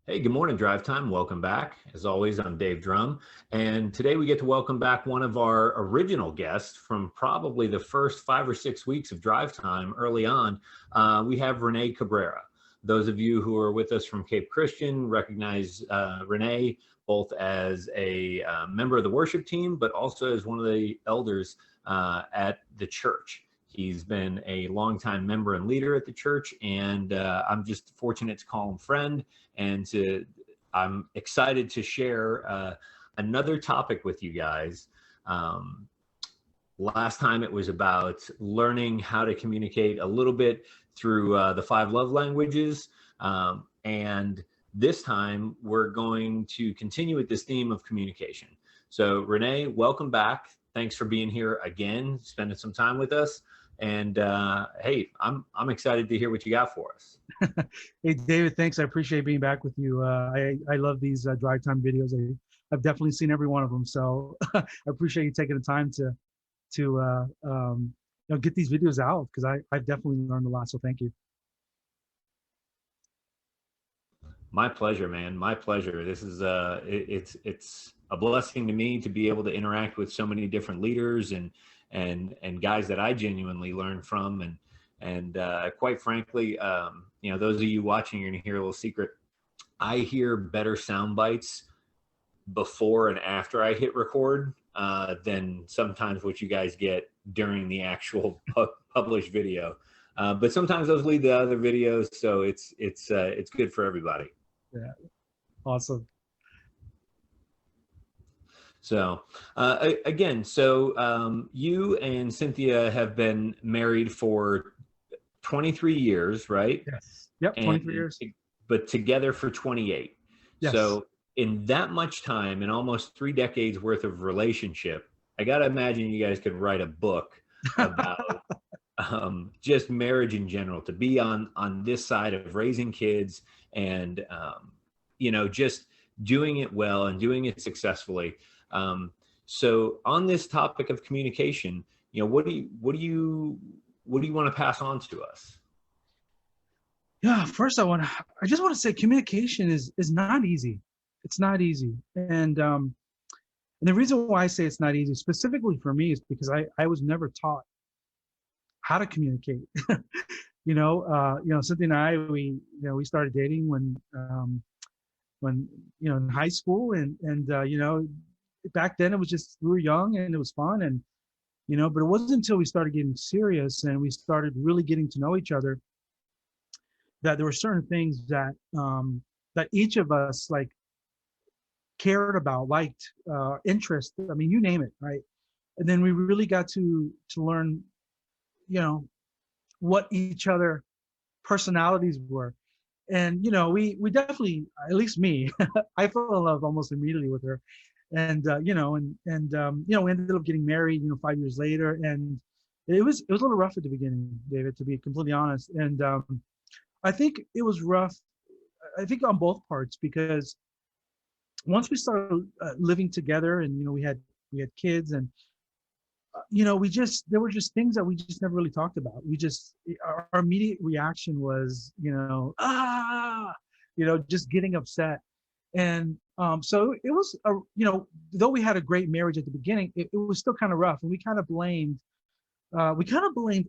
Hey, good morning, Drive Time. Welcome back. As always, I'm Dave Drum. And today we get to welcome back one of our original guests from probably the first 5 or 6 weeks of Drive Time early on. We have Rene Cabrera. Those of you who are with us from Cape Christian recognize Rene both as a member of the worship team, but also as one of the elders at the church. He's been a longtime member and leader at the church, and I'm just fortunate to call him friend. And I'm excited to share another topic with you guys. Last time it was about learning how to communicate a little bit through the 5 love languages. And this time we're going to continue with this theme of communication. So Rene, welcome back. Thanks for being here again, spending some time with us. And hey, I'm excited to hear what you got for us. Hey, David, thanks. I appreciate being back with you. I love these drive time videos. I've definitely seen every one of them. So I appreciate you taking the time to get these videos out, because I've definitely learned a lot. So thank you. My pleasure, man. My pleasure. This is it's a blessing to me to be able to interact with so many different leaders and guys that I genuinely learn from, and quite frankly, those of you watching, you're gonna hear a little secret. I hear better sound bites before and after I hit record than sometimes what you guys get during the actual published video. But sometimes those lead to other videos, so it's good for everybody. Yeah, awesome. So again, you and Cynthia have been married for 23 years, right? Yes. Yep. 23 years. But together for 28. Yes. So in that much time, in almost 3 decades worth of relationship, I got to imagine you guys could write a book about just marriage in general, to be on this side of raising kids and, just doing it well and doing it successfully. So on this topic of communication, what do you want to pass on to us? Yeah, first I just want to say communication is not easy. It's not easy. And the reason why I say it's not easy specifically for me is because I was never taught how to communicate. Cynthia and I, we started dating when in high school, and back then it was just, we were young and it was fun, and but it wasn't until we started getting serious and we started really getting to know each other that there were certain things that that each of us cared about, liked, interest. I mean, you name it, right? And then we really got to learn, what each other personalities were. And we definitely, at least me, I fell in love almost immediately with her. And we ended up getting married 5 years later, and it was a little rough at the beginning, David, to be completely honest. And I think it was rough, I think on both parts, because once we started living together, and we had kids, and there were just things that we just never really talked about. Our immediate reaction was, just getting upset. And so it was, though we had a great marriage at the beginning, it was still kind of rough. And we kind of blamed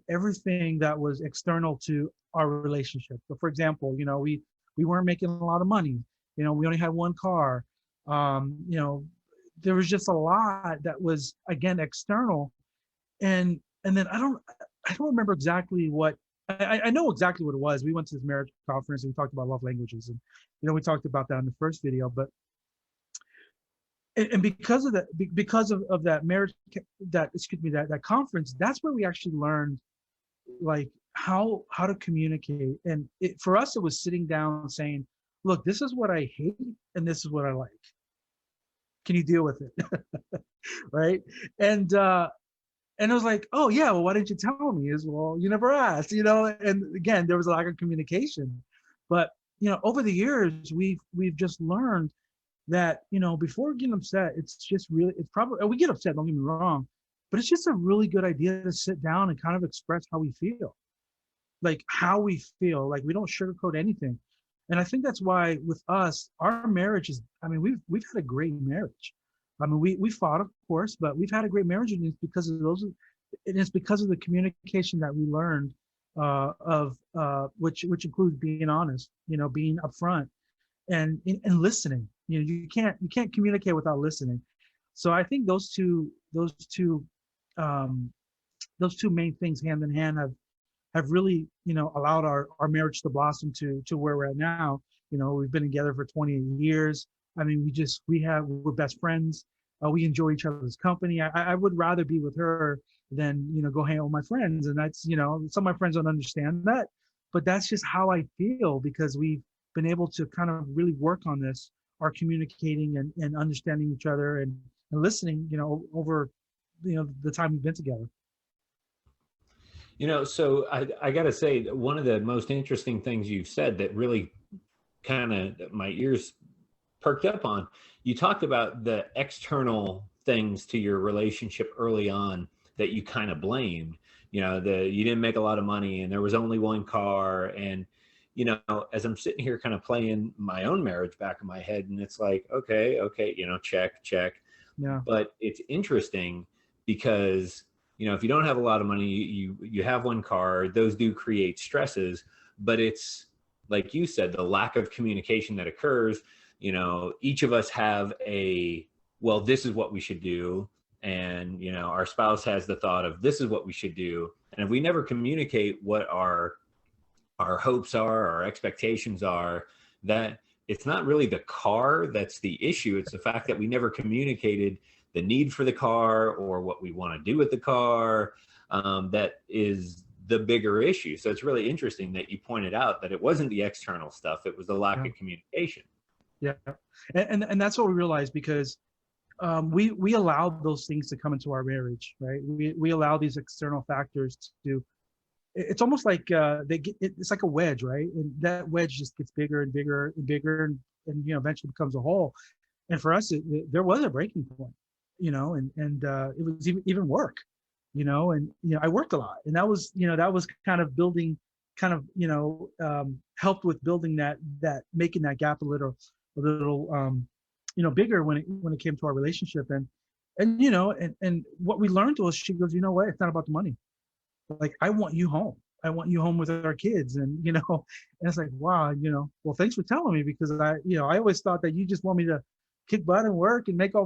everything that was external to our relationship. So for example, we weren't making a lot of money. We only had one car. There was just a lot that was, again, external. And then I don't remember exactly what, I know exactly what it was. We went to this marriage conference and we talked about love languages, and we talked about that in the first video. But and because of that marriage, that conference, that's where we actually learned how to communicate. And for us, it was sitting down and saying, look, this is what I hate and this is what I like. Can you deal with it? Right? And I was like, oh yeah, well, why didn't you tell me? Well, you never asked, and again, there was a lack of communication. But over the years, we've just learned that, before getting upset, it's probably, we get upset, don't get me wrong, but it's just a really good idea to sit down and kind of express how we feel. Like we don't sugarcoat anything. And I think that's why with us, our marriage is, I mean, we've had a great marriage. I mean, we fought, of course, but we've had a great marriage, and it's because of those, and it's because of the communication that we learned, which includes being honest, being upfront, and listening. You can't communicate without listening. So I think um, those two main things hand in hand have really, allowed our marriage to blossom to where we're at now. We've been together for 20 years. I mean, we're best friends. We enjoy each other's company. I would rather be with her than, go hang out with my friends. And that's, some of my friends don't understand that, but that's just how I feel, because we've been able to kind of really work on this, our communicating and understanding each other and listening, over, the time we've been together. So I got to say that one of the most interesting things you've said that really kind of my ears perked up on, you talked about the external things to your relationship early on that you kind of blamed. You didn't make a lot of money and there was only one car. And, as I'm sitting here kind of playing my own marriage back in my head, and it's like, okay, check. Yeah. But it's interesting because if you don't have a lot of money, you have one car, those do create stresses, but it's like you said, the lack of communication that occurs. Each of us have well, this is what we should do. And, our spouse has the thought of this is what we should do. And if we never communicate what our hopes are, our expectations are, that it's not really the car that's the issue. It's the fact that we never communicated the need for the car or what we want to do with the car. That is the bigger issue. So it's really interesting that you pointed out that it wasn't the external stuff. It was the lack of communication. Yeah. And that's what we realized, because we allowed those things to come into our marriage, right? We allow these external factors to, it's almost like it's like a wedge, right? And that wedge just gets bigger and bigger and bigger, and eventually becomes a hole. And for us, there was a breaking point, and it was even work, and I worked a lot, and that was kind of building, helped with building that making that gap a little bigger when it came to our relationship. And what we learned was, she goes, what, it's not about the money. Like, I want you home. I want you home with our kids. And, and it's like, wow, well, thanks for telling me, because I always thought that you just want me to kick butt and work and make all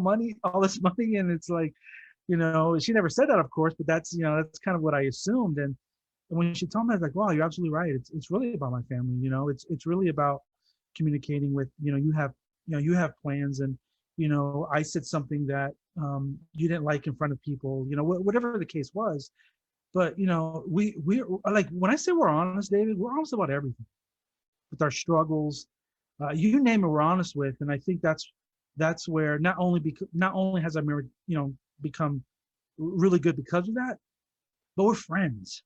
this money. And it's like, she never said that, of course, but that's kind of what I assumed. And when she told me, I was like, wow, you're absolutely right. It's really about my family. It's really about communicating with, you have plans, and, I said something that you didn't like in front of people, whatever the case was. But, we like, when I say we're honest, David, we're honest about everything, with our struggles, you name it, we're honest with. And I think that's where not only has our marriage, become really good because of that, but we're friends.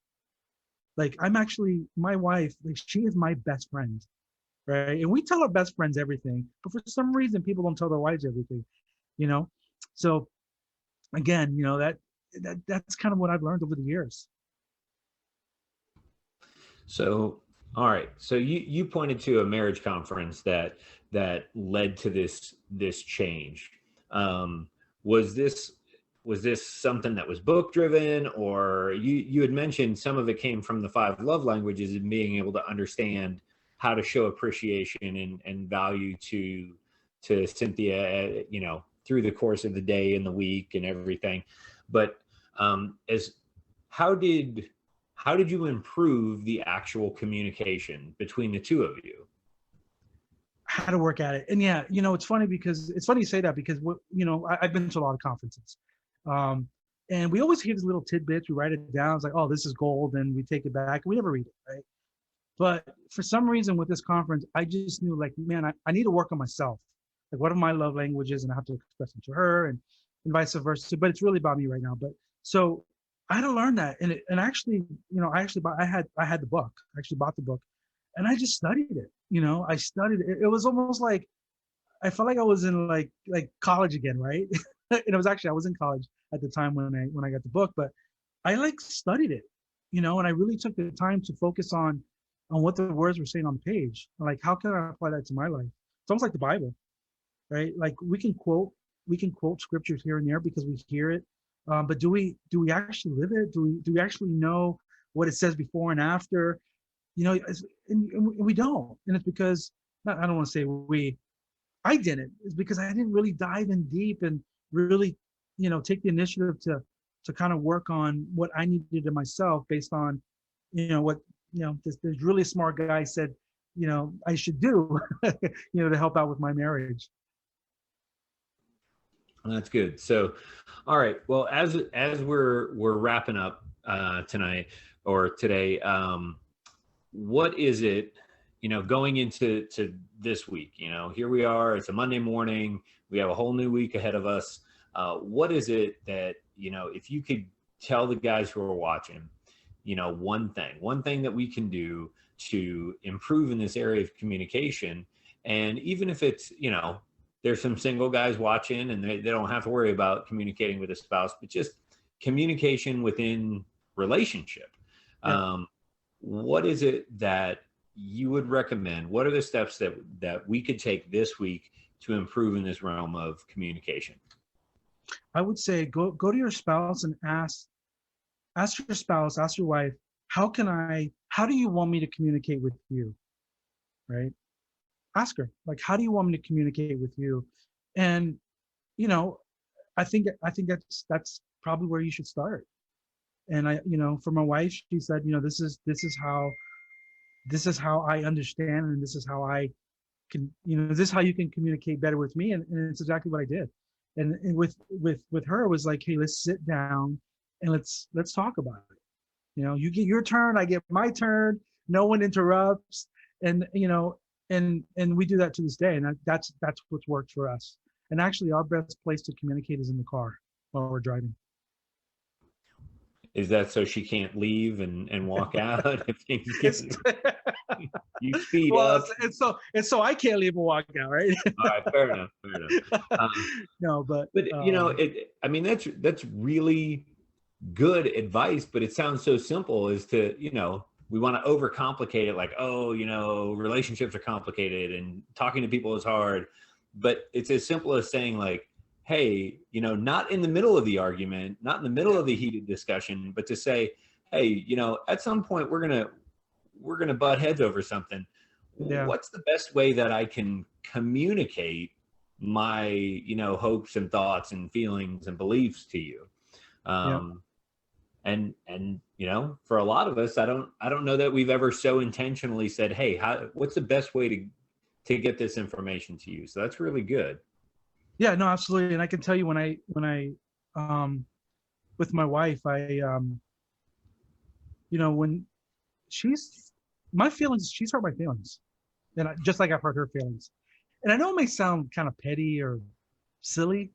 Like, my wife, like, she is my best friend, right? And we tell our best friends everything, but for some reason, people don't tell their wives everything, So again, that's kind of what I've learned over the years. So, all right. So you pointed to a marriage conference that led to this change. Was this something that was book driven, or you had mentioned some of it came from the 5 love languages and being able to understand how to show appreciation and value to Cynthia, through the course of the day and the week and everything. But how did you improve the actual communication between the two of you? How to work at it. And yeah, it's funny you say that, because I've been to a lot of conferences, and we always hear these little tidbits. We write it down. It's like, oh, this is gold, and we take it back. We never read it, right? But for some reason with this conference, I just knew, like, man, I need to work on myself. Like, what are my love languages, and I have to express them to her, and vice versa. But it's really about me right now. But so I had to learn that, and actually, I had the book. I actually bought the book, and I just studied it. I studied it. It was almost like I felt like I was in like college again, right? And it was actually, I was in college at the time when I got the book, but I like studied it, and I really took the time to focus on on what the words were saying on the page. Like, how can I apply that to my life? It's almost like the Bible, right? Like we can quote scriptures here and there because we hear it, but do we actually live it? Do we actually know what it says before and after? And we don't, and it's because not, I don't want to say we. I didn't. It's because I didn't really dive in deep and really, take the initiative to kind of work on what I needed in myself based on, what this really smart guy said, I should do, to help out with my marriage. That's good. So, all right. Well, as we're wrapping up tonight or today, what is it, going into this week? Here we are. It's a Monday morning. We have a whole new week ahead of us. What is it that if you could tell the guys who are watching, one thing that we can do to improve in this area of communication, and even if it's there's some single guys watching and they don't have to worry about communicating with a spouse, but just communication within relationship. Yeah. What is it that you would recommend? What are the steps that we could take this week to improve in this realm of communication? I would say go to your spouse and ask your spouse, ask your wife, how do you want me to communicate with you? Right? Ask her, like, how do you want me to communicate with you? And, I think that's probably where you should start. And for my wife, she said, this is how I understand, and this is how I can, this is how you can communicate better with me. And it's exactly what I did. And with her, it was like, hey, let's sit down and let's talk about it. You get your turn, I get my turn. No one interrupts, and and we do that to this day. And that's what's worked for us. And actually, our best place to communicate is in the car while we're driving. Is that so she can't leave and walk out if things get you speed up? And so I can't leave and walk out, right? All right, fair enough. No, but that's really good advice. But it sounds so simple as to we want to overcomplicate it, like, relationships are complicated and talking to people is hard. But it's as simple as saying, like, hey, not in the middle of the argument, not in the middle of the heated discussion, but to say, hey, at some point we're gonna butt heads over something. Yeah. What's the best way that I can communicate my, hopes and thoughts and feelings and beliefs to you? And for a lot of us, I don't know that we've ever so intentionally said, hey, what's the best way to get this information to you? So that's really good. Yeah, no, absolutely. And I can tell you when I with my wife, when she's my feelings, she's hurt my feelings, and just like I've hurt her feelings. And I know it may sound kind of petty or silly,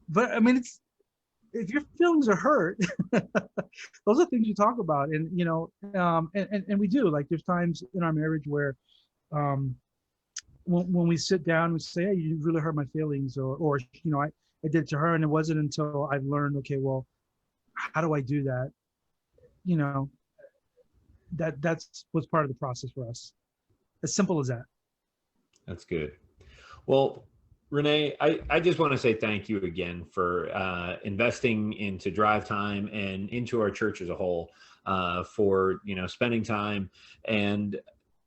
but I mean, it's, if your feelings are hurt, those are things you talk about. And and we do. Like, there's times in our marriage where when we sit down, we say, hey, you really hurt my feelings, or I did it to her, and it wasn't until I've learned, okay, well, how do I do that? That's what's part of the process for us. As simple as that. That's good. Well, Rene, I just want to say thank you again for investing into Drive Time and into our church as a whole, for spending time and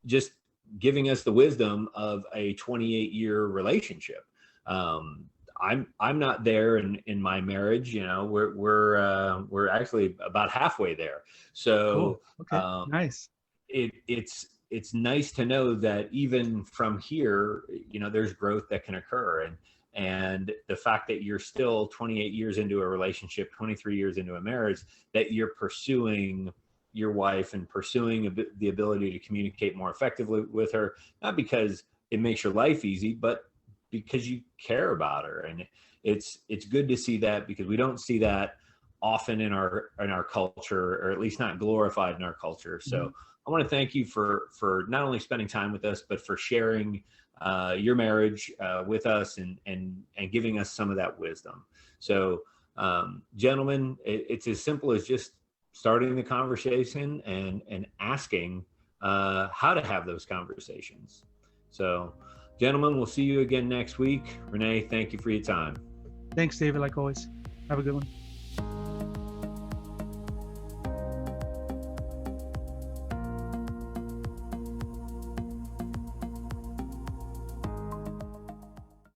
just giving us the wisdom of a 28-year relationship. I'm not there in my marriage. We're actually about halfway there. So cool. Okay. Nice. It's nice to know that even from here, there's growth that can occur. And the fact that you're still 28 years into a relationship, 23 years into a marriage, that you're pursuing your wife and pursuing the ability to communicate more effectively with her, not because it makes your life easy, but because you care about her. And it's good to see that, because we don't see that often in our culture, or at least not glorified in our culture. So mm-hmm. I want to thank you for not only spending time with us, but for sharing your marriage with us and giving us some of that wisdom. So gentlemen, it's as simple as just starting the conversation and asking, how to have those conversations. So, gentlemen, we'll see you again next week. Rene, thank you for your time. Thanks, David, like always. Have a good one.